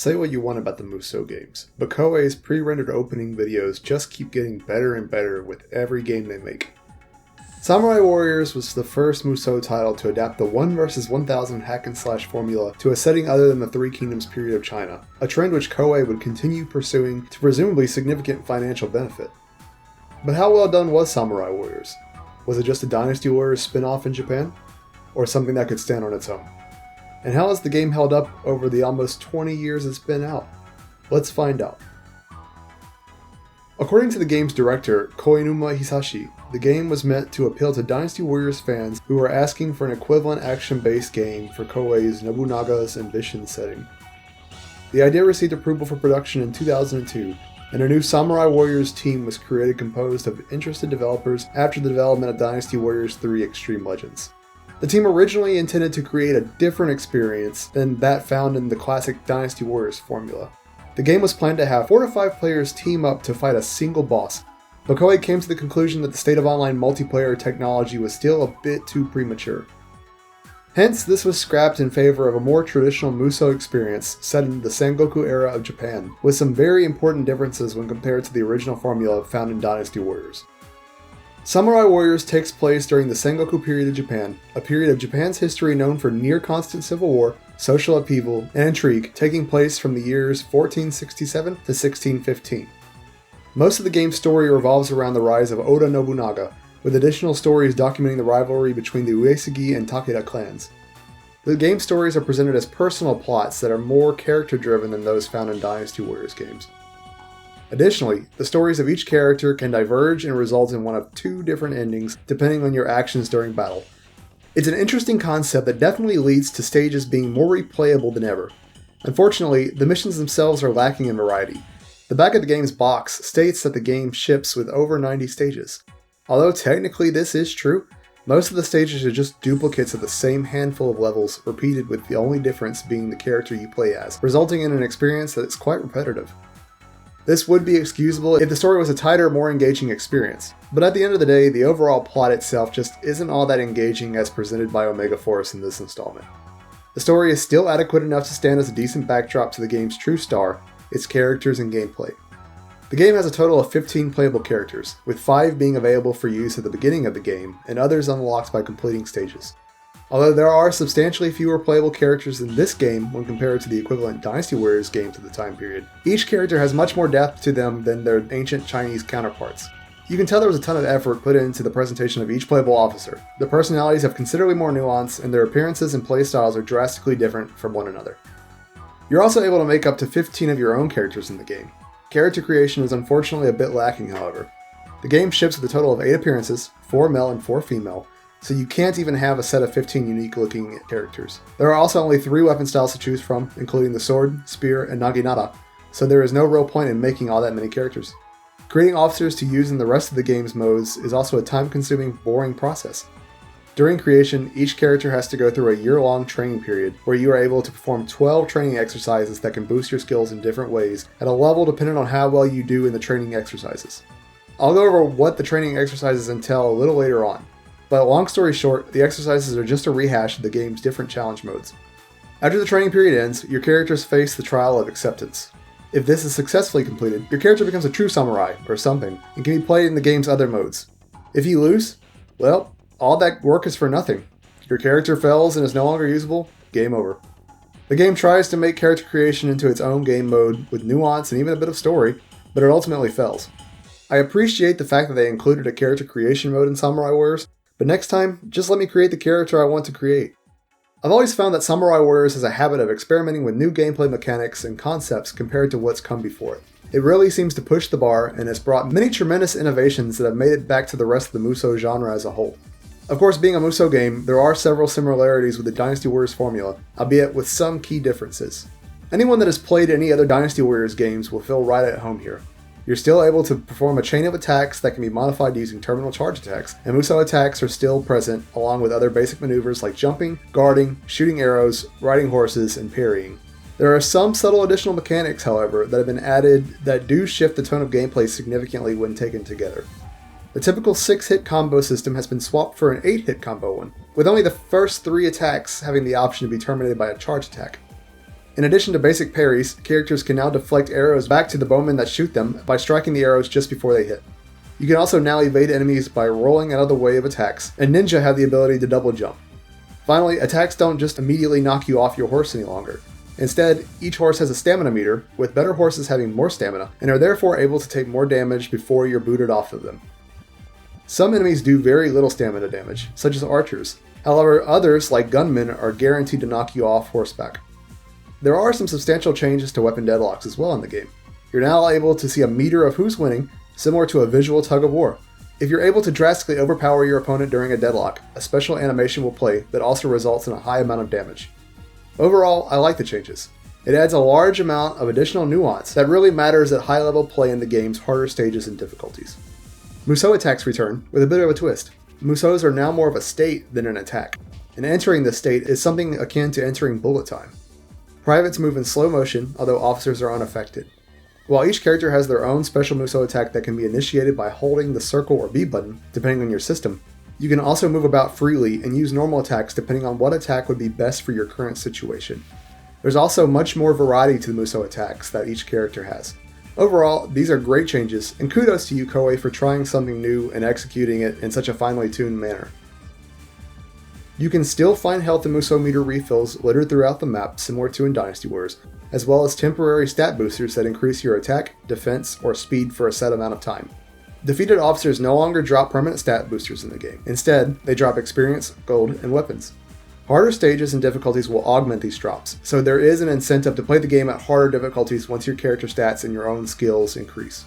Say what you want about the Musou games, but Koei's pre-rendered opening videos just keep getting better and better with every game they make. Samurai Warriors was the first Musou title to adapt the 1 vs 1000 hack-and-slash formula to a setting other than the Three Kingdoms period of China, a trend which Koei would continue pursuing to presumably significant financial benefit. But how well done was Samurai Warriors? Was it just a Dynasty Warriors spin-off in Japan? Or something that could stand on its own? And how has the game held up over the almost 20 years it's been out? Let's find out. According to the game's director, Koinuma Hisashi, the game was meant to appeal to Dynasty Warriors fans who were asking for an equivalent action-based game for Koei's Nobunaga's Ambition setting. The idea received approval for production in 2002, and a new Samurai Warriors team was created composed of interested developers after the development of Dynasty Warriors 3 Extreme Legends. The team originally intended to create a different experience than that found in the classic Dynasty Warriors formula. The game was planned to have 4 to 5 players team up to fight a single boss, but Koei came to the conclusion that the state of online multiplayer technology was still a bit too premature. Hence, this was scrapped in favor of a more traditional Musou experience set in the Sengoku era of Japan, with some very important differences when compared to the original formula found in Dynasty Warriors. Samurai Warriors takes place during the Sengoku period of Japan, a period of Japan's history known for near-constant civil war, social upheaval, and intrigue, taking place from the years 1467 to 1615. Most of the game's story revolves around the rise of Oda Nobunaga, with additional stories documenting the rivalry between the Uesugi and Takeda clans. The game's stories are presented as personal plots that are more character-driven than those found in Dynasty Warriors games. Additionally, the stories of each character can diverge and result in one of 2 different endings depending on your actions during battle. It's an interesting concept that definitely leads to stages being more replayable than ever. Unfortunately, the missions themselves are lacking in variety. The back of the game's box states that the game ships with over 90 stages. Although technically this is true, most of the stages are just duplicates of the same handful of levels repeated, with the only difference being the character you play as, resulting in an experience that is quite repetitive. This would be excusable if the story was a tighter, more engaging experience, but at the end of the day, the overall plot itself just isn't all that engaging as presented by Omega Force in this installment. The story is still adequate enough to stand as a decent backdrop to the game's true star, its characters and gameplay. The game has a total of 15 playable characters, with 5 being available for use at the beginning of the game, and others unlocked by completing stages. Although there are substantially fewer playable characters in this game when compared to the equivalent Dynasty Warriors games of the time period, each character has much more depth to them than their ancient Chinese counterparts. You can tell there was a ton of effort put into the presentation of each playable officer. The personalities have considerably more nuance, and their appearances and playstyles are drastically different from one another. You're also able to make up to 15 of your own characters in the game. Character creation is unfortunately a bit lacking, however. The game ships with a total of 8 appearances, 4 male and 4 female, so you can't even have a set of 15 unique looking characters. There are also only 3 weapon styles to choose from, including the sword, spear, and naginata, so there is no real point in making all that many characters. Creating officers to use in the rest of the game's modes is also a time-consuming, boring process. During creation, each character has to go through a year-long training period where you are able to perform 12 training exercises that can boost your skills in different ways at a level dependent on how well you do in the training exercises. I'll go over what the training exercises entail a little later on. But long story short, the exercises are just a rehash of the game's different challenge modes. After the training period ends, your characters face the trial of acceptance. If this is successfully completed, your character becomes a true samurai, or something, and can be played in the game's other modes. If you lose, well, all that work is for nothing. Your character fails and is no longer usable, game over. The game tries to make character creation into its own game mode with nuance and even a bit of story, but it ultimately fails. I appreciate the fact that they included a character creation mode in Samurai Warriors, but next time, just let me create the character I want to create. I've always found that Samurai Warriors has a habit of experimenting with new gameplay mechanics and concepts compared to what's come before it. It really seems to push the bar and has brought many tremendous innovations that have made it back to the rest of the Musou genre as a whole. Of course, being a Musou game, there are several similarities with the Dynasty Warriors formula, albeit with some key differences. Anyone that has played any other Dynasty Warriors games will feel right at home here. You're still able to perform a chain of attacks that can be modified using terminal charge attacks, and Musou attacks are still present along with other basic maneuvers like jumping, guarding, shooting arrows, riding horses, and parrying. There are some subtle additional mechanics, however, that have been added that do shift the tone of gameplay significantly when taken together. The typical 6-hit combo system has been swapped for an 8-hit combo one, with only the first 3 attacks having the option to be terminated by a charge attack. In addition to basic parries, characters can now deflect arrows back to the bowmen that shoot them by striking the arrows just before they hit. You can also now evade enemies by rolling out of the way of attacks, and ninja have the ability to double jump. Finally, attacks don't just immediately knock you off your horse any longer. Instead, each horse has a stamina meter, with better horses having more stamina, and are therefore able to take more damage before you're booted off of them. Some enemies do very little stamina damage, such as archers. However, others, like gunmen, are guaranteed to knock you off horseback. There are some substantial changes to weapon deadlocks as well in the game. You're now able to see a meter of who's winning, similar to a visual tug of war. If you're able to drastically overpower your opponent during a deadlock, a special animation will play that also results in a high amount of damage. Overall, I like the changes. It adds a large amount of additional nuance that really matters at high-level play in the game's harder stages and difficulties. Musou attacks return with a bit of a twist. Musous are now more of a state than an attack, and entering this state is something akin to entering bullet time. Privates move in slow motion, although officers are unaffected. While each character has their own special Musou attack that can be initiated by holding the circle or B button, depending on your system, you can also move about freely and use normal attacks depending on what attack would be best for your current situation. There's also much more variety to the Musou attacks that each character has. Overall, these are great changes, and kudos to you, Koei, for trying something new and executing it in such a finely tuned manner. You can still find health and Musou meter refills littered throughout the map, similar to in Dynasty Warriors, as well as temporary stat boosters that increase your attack, defense, or speed for a set amount of time. Defeated officers no longer drop permanent stat boosters in the game. Instead, they drop experience, gold, and weapons. Harder stages and difficulties will augment these drops, so there is an incentive to play the game at harder difficulties once your character stats and your own skills increase.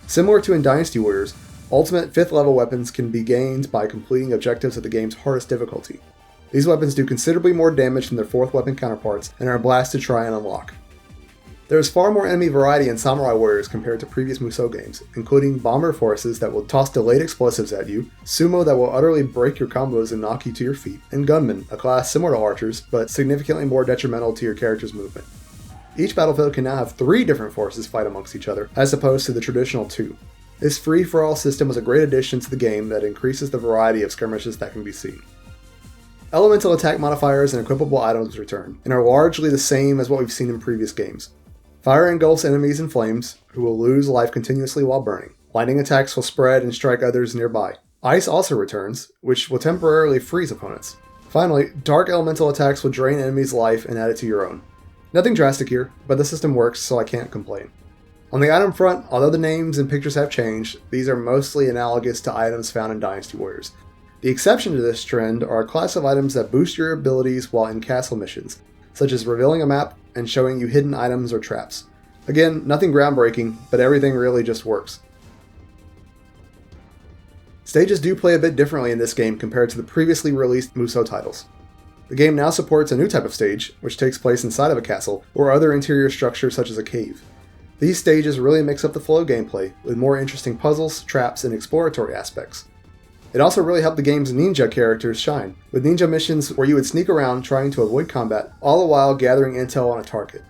Similar to in Dynasty Warriors, ultimate 5th level weapons can be gained by completing objectives at the game's hardest difficulty. These weapons do considerably more damage than their 4th weapon counterparts and are a blast to try and unlock. There is far more enemy variety in Samurai Warriors compared to previous Musou games, including bomber forces that will toss delayed explosives at you, sumo that will utterly break your combos and knock you to your feet, and gunmen, a class similar to archers, but significantly more detrimental to your character's movement. Each battlefield can now have 3 different forces fight amongst each other, as opposed to the traditional 2. This free-for-all system was a great addition to the game that increases the variety of skirmishes that can be seen. Elemental attack modifiers and equipable items return, and are largely the same as what we've seen in previous games. Fire engulfs enemies in flames, who will lose life continuously while burning. Lightning attacks will spread and strike others nearby. Ice also returns, which will temporarily freeze opponents. Finally, dark elemental attacks will drain enemies' life and add it to your own. Nothing drastic here, but the system works, so I can't complain. On the item front, although the names and pictures have changed, these are mostly analogous to items found in Dynasty Warriors. The exception to this trend are a class of items that boost your abilities while in castle missions, such as revealing a map and showing you hidden items or traps. Again, nothing groundbreaking, but everything really just works. Stages do play a bit differently in this game compared to the previously released Musou titles. The game now supports a new type of stage, which takes place inside of a castle, or other interior structures such as a cave. These stages really mix up the flow of gameplay, with more interesting puzzles, traps, and exploratory aspects. It also really helped the game's ninja characters shine, with ninja missions where you would sneak around trying to avoid combat, all the while gathering intel on a target.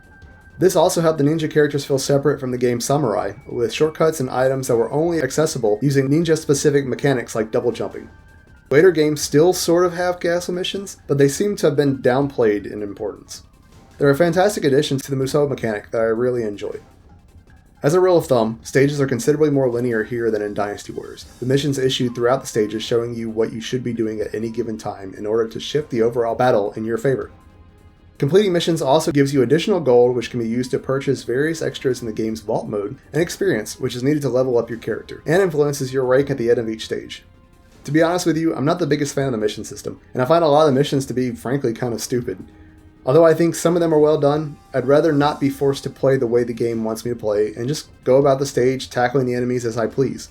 This also helped the ninja characters feel separate from the game's samurai, with shortcuts and items that were only accessible using ninja-specific mechanics like double jumping. Later games still sort of have castle missions, but they seem to have been downplayed in importance. They're a fantastic addition to the Musou mechanic that I really enjoy. As a rule of thumb, stages are considerably more linear here than in Dynasty Warriors, with missions issued throughout the stages showing you what you should be doing at any given time in order to shift the overall battle in your favor. Completing missions also gives you additional gold which can be used to purchase various extras in the game's vault mode, and experience which is needed to level up your character, and influences your rank at the end of each stage. To be honest with you, I'm not the biggest fan of the mission system, and I find a lot of the missions to be frankly kind of stupid. Although I think some of them are well done, I'd rather not be forced to play the way the game wants me to play and just go about the stage tackling the enemies as I please.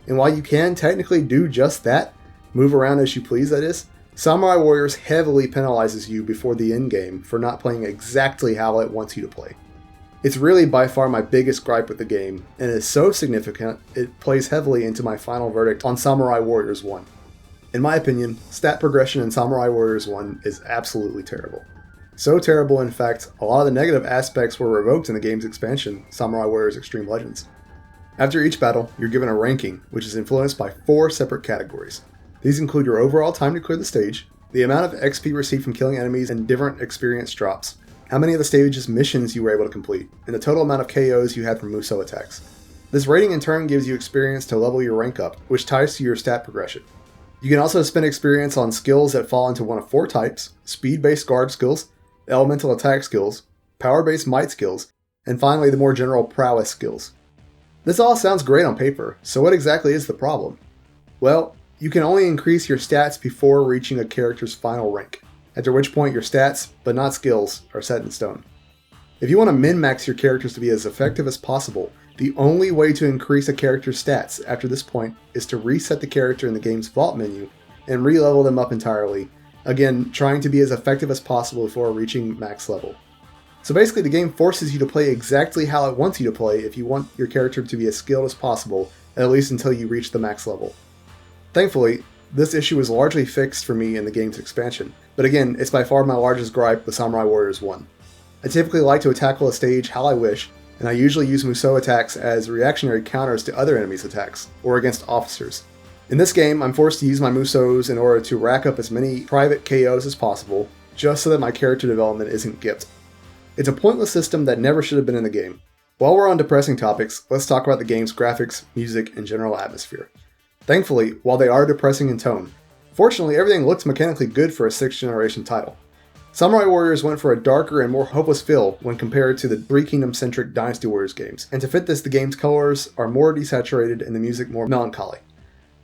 And while you can technically do just that, move around as you please that is, Samurai Warriors heavily penalizes you before the endgame for not playing exactly how it wants you to play. It's really by far my biggest gripe with the game, and is so significant it plays heavily into my final verdict on Samurai Warriors 1. In my opinion, stat progression in Samurai Warriors 1 is absolutely terrible. So terrible, in fact, a lot of the negative aspects were revoked in the game's expansion, Samurai Warriors Extreme Legends. After each battle, you're given a ranking, which is influenced by 4 separate categories. These include your overall time to clear the stage, the amount of XP received from killing enemies and different experience drops, how many of the stage's missions you were able to complete, and the total amount of KOs you had from Musou attacks. This rating in turn gives you experience to level your rank up, which ties to your stat progression. You can also spend experience on skills that fall into one of 4 types: speed-based guard skills, elemental attack skills, power-based might skills, and finally the more general prowess skills. This all sounds great on paper, so what exactly is the problem? Well, you can only increase your stats before reaching a character's final rank, after which point your stats, but not skills, are set in stone. If you want to min-max your characters to be as effective as possible, the only way to increase a character's stats after this point is to reset the character in the game's vault menu and re-level them up entirely, again trying to be as effective as possible before reaching max level. So basically the game forces you to play exactly how it wants you to play if you want your character to be as skilled as possible, at least until you reach the max level. Thankfully, this issue was largely fixed for me in the game's expansion, but again, it's by far my largest gripe with Samurai Warriors 1. I typically like to tackle a stage how I wish, and I usually use Musou attacks as reactionary counters to other enemies' attacks, or against officers. In this game, I'm forced to use my Musous in order to rack up as many private KOs as possible, just so that my character development isn't gipped. It's a pointless system that never should have been in the game. While we're on depressing topics, let's talk about the game's graphics, music, and general atmosphere. Thankfully, while they are depressing in tone, fortunately everything looks mechanically good for a 6th generation title. Samurai Warriors went for a darker and more hopeless feel when compared to the 3 Kingdom-centric Dynasty Warriors games, and to fit this the game's colors are more desaturated and the music more melancholy.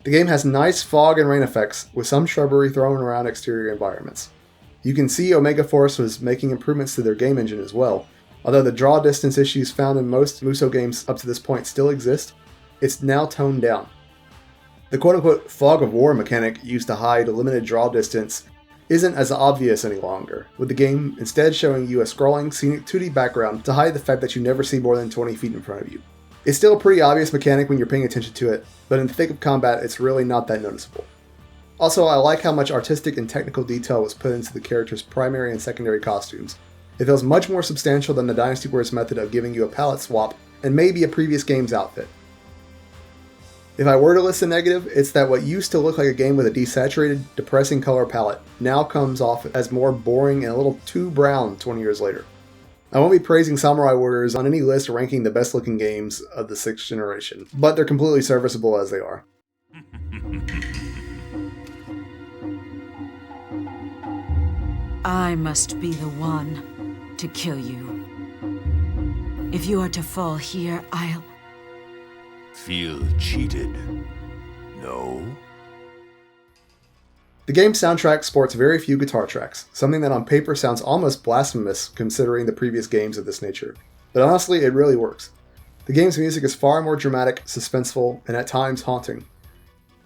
The game has nice fog and rain effects, with some shrubbery thrown around exterior environments. You can see Omega Force was making improvements to their game engine as well. Although the draw distance issues found in most Musou games up to this point still exist, it's now toned down. The quote-unquote fog of war mechanic used to hide a limited draw distance isn't as obvious any longer, with the game instead showing you a scrolling scenic 2D background to hide the fact that you never see more than 20 feet in front of you. It's still a pretty obvious mechanic when you're paying attention to it, but in the thick of combat it's really not that noticeable. Also, I like how much artistic and technical detail was put into the character's primary and secondary costumes. It feels much more substantial than the Dynasty Warriors method of giving you a palette swap and maybe a previous game's outfit. If I were to list a negative, it's that what used to look like a game with a desaturated, depressing color palette now comes off as more boring and a little too brown 20 years later. I won't be praising Samurai Warriors on any list ranking the best looking games of the 6th generation, but they're completely serviceable as they are. I must be the one to kill you. If you are to fall here, I'll... Feel cheated? No? The game's soundtrack sports very few guitar tracks, something that on paper sounds almost blasphemous considering the previous games of this nature. But honestly, it really works. The game's music is far more dramatic, suspenseful, and at times haunting.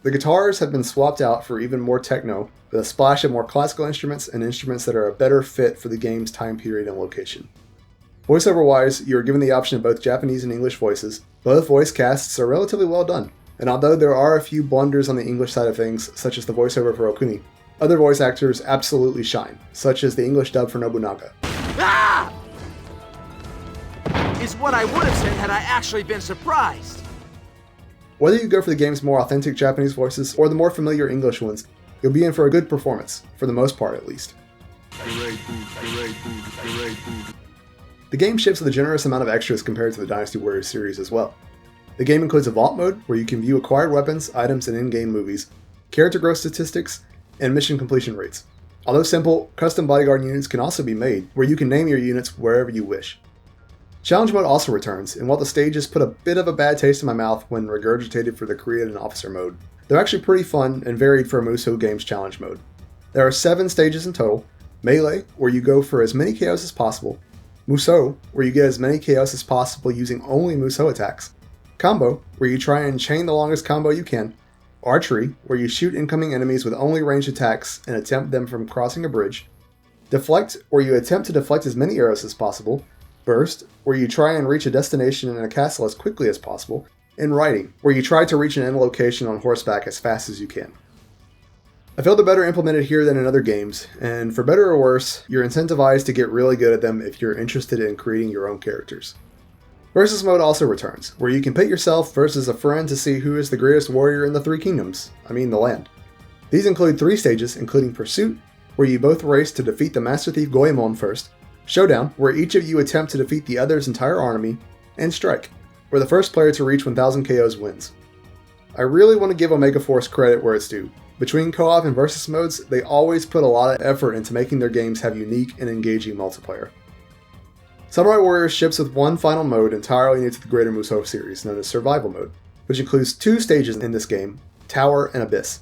The guitars have been swapped out for even more techno, with a splash of more classical instruments and instruments that are a better fit for the game's time period and location. Voiceover-wise, you are given the option of both Japanese and English voices. Both voice casts are relatively well done, and although there are a few blunders on the English side of things, such as the voiceover for Okuni, other voice actors absolutely shine, such as the English dub for Nobunaga. Ah! Is what I would have said had I actually been surprised. Whether you go for the game's more authentic Japanese voices or the more familiar English ones, you'll be in for a good performance, for the most part at least. The game ships with a generous amount of extras compared to the Dynasty Warriors series as well. The game includes a vault mode where you can view acquired weapons, items, and in-game movies, character growth statistics, and mission completion rates. Although simple, custom bodyguard units can also be made, where you can name your units wherever you wish. Challenge mode also returns, and while the stages put a bit of a bad taste in my mouth when regurgitated for the create an officer mode, they're actually pretty fun and varied for a Musou game's challenge mode. There are 7 stages in total: Melee, where you go for as many KOs as possible; Musou, where you get as many KOs as possible using only Musou attacks; Combo, where you try and chain the longest combo you can; Archery, where you shoot incoming enemies with only ranged attacks and attempt them from crossing a bridge; Deflect, where you attempt to deflect as many arrows as possible; Burst, where you try and reach a destination in a castle as quickly as possible; and Riding, where you try to reach an end location on horseback as fast as you can. I feel they're better implemented here than in other games, and for better or worse, you're incentivized to get really good at them if you're interested in creating your own characters. Versus mode also returns, where you can pit yourself versus a friend to see who is the greatest warrior in the 3 kingdoms, the land. These include 3 stages, including Pursuit, where you both race to defeat the Master Thief Goemon first; Showdown, where each of you attempt to defeat the other's entire army, and Strike, where the first player to reach 1000 KOs wins. I really want to give Omega Force credit where it's due. Between co-op and versus modes, they always put a lot of effort into making their games have unique and engaging multiplayer. Samurai Warriors ships with one final mode entirely new to the greater Musou series, known as Survival Mode, which includes 2 stages in this game, Tower and Abyss.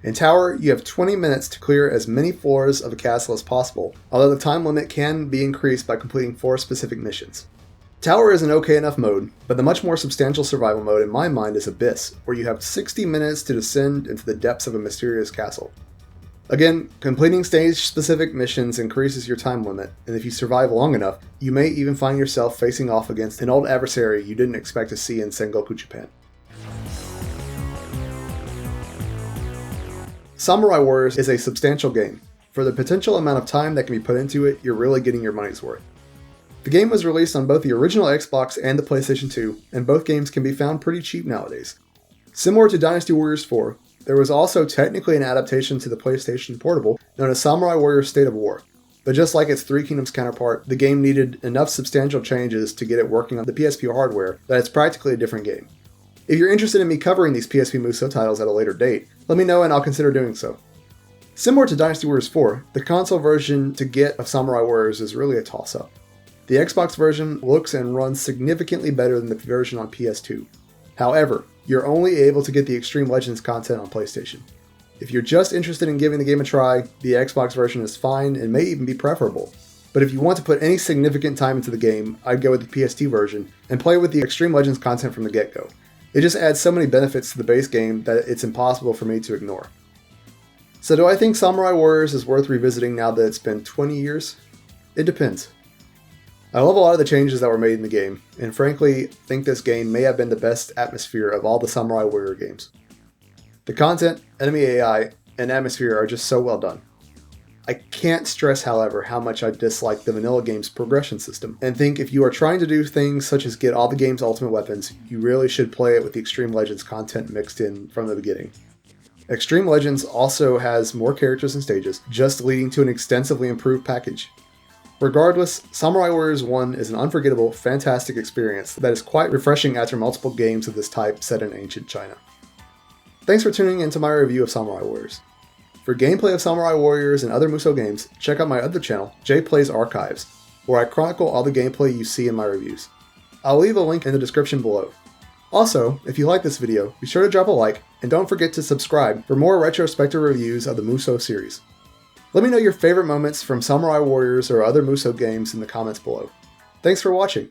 In Tower, you have 20 minutes to clear as many floors of a castle as possible, although the time limit can be increased by completing 4 specific missions. Tower is an okay enough mode, but the much more substantial survival mode in my mind is Abyss, where you have 60 minutes to descend into the depths of a mysterious castle. Again, completing stage-specific missions increases your time limit, and if you survive long enough, you may even find yourself facing off against an old adversary you didn't expect to see in Sengoku Japan. Samurai Warriors is a substantial game. For the potential amount of time that can be put into it, you're really getting your money's worth. The game was released on both the original Xbox and the PlayStation 2, and both games can be found pretty cheap nowadays. Similar to Dynasty Warriors 4, there was also technically an adaptation to the PlayStation Portable known as Samurai Warriors State of War, but just like its Three Kingdoms counterpart, the game needed enough substantial changes to get it working on the PSP hardware that it's practically a different game. If you're interested in me covering these PSP Musou titles at a later date, let me know and I'll consider doing so. Similar to Dynasty Warriors 4, the console version to get of Samurai Warriors is really a toss-up. The Xbox version looks and runs significantly better than the version on PS2. However, you're only able to get the Extreme Legends content on PlayStation. If you're just interested in giving the game a try, the Xbox version is fine and may even be preferable. But if you want to put any significant time into the game, I'd go with the PS2 version and play with the Extreme Legends content from the get-go. It just adds so many benefits to the base game that it's impossible for me to ignore. So do I think Samurai Warriors is worth revisiting now that it's been 20 years? It depends. I love a lot of the changes that were made in the game, and frankly, think this game may have been the best atmosphere of all the Samurai Warrior games. The content, enemy AI, and atmosphere are just so well done. I can't stress, however, how much I dislike the vanilla game's progression system, and think if you are trying to do things such as get all the game's ultimate weapons, you really should play it with the Extreme Legends content mixed in from the beginning. Extreme Legends also has more characters and stages, just leading to an extensively improved package. Regardless, Samurai Warriors 1 is an unforgettable, fantastic experience that is quite refreshing after multiple games of this type set in ancient China. Thanks for tuning into my review of Samurai Warriors. For gameplay of Samurai Warriors and other Musou games, check out my other channel, Jay Plays Archives, where I chronicle all the gameplay you see in my reviews. I'll leave a link in the description below. Also, if you like this video, be sure to drop a like, and don't forget to subscribe for more retrospective reviews of the Musou series. Let me know your favorite moments from Samurai Warriors or other Musou games in the comments below. Thanks for watching.